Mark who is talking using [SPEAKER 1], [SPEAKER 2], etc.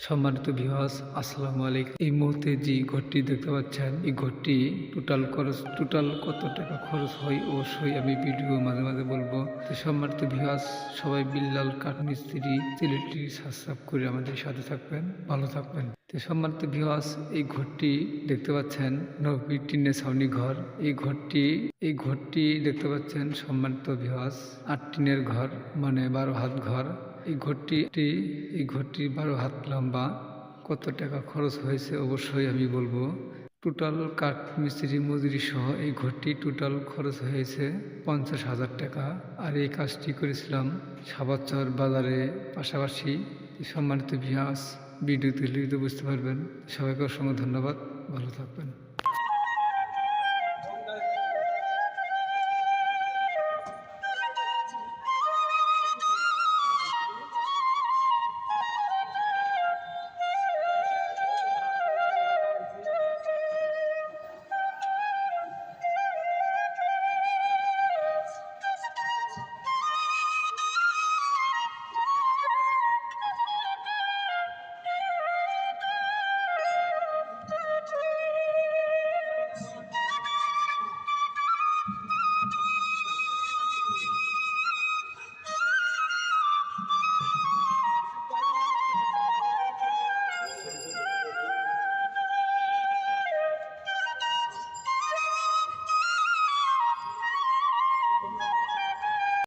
[SPEAKER 1] সম্মানিত ভিউয়ার্স, আসসালামু আলাইকুম। এই মুহূর্তে যে ঘরটি দেখতে পাচ্ছেন, এই ঘরটি টোটাল কত টাকা খরচ হয় অবশ্যই আমি ভিডিও মাঝে মাঝে বলবো। তো সম্মানিত ভিউয়ার্স, সবাই বিল্লাল কাঠ মিস্ত্রি চ্যানেলটি সাবস্ক্রাইব করে আমাদের সাথে থাকবেন, ভালো থাকবেন। তো সম্মানিত ভিউয়ার্স, এই ঘরটি দেখতে পাচ্ছেন নবী টিনের ছাউনি ঘর। এই ঘরটি দেখতে পাচ্ছেন সম্মানিত ভিউয়ার্স, 8 টিনের ঘর, মানে 12 হাত ঘর। এই ঘরটি 12 হাত লম্বা। কত টাকা খরচ হয়েছে অবশ্যই আমি বলবো। টোটাল কাঠ মিস্ত্রি মজুরি সহ এই ঘরটি টোটাল খরচ হয়েছে 50,000 টাকা। আর এই কাজটি করেছিলাম সাবাচর বাজারে পাশাপাশি। সম্মানিত ভিউয়ার্স, ভিডিও তুলে বুঝতে পারবেন। সবাইকে অসংখ্য ধন্যবাদ, ভালো থাকবেন।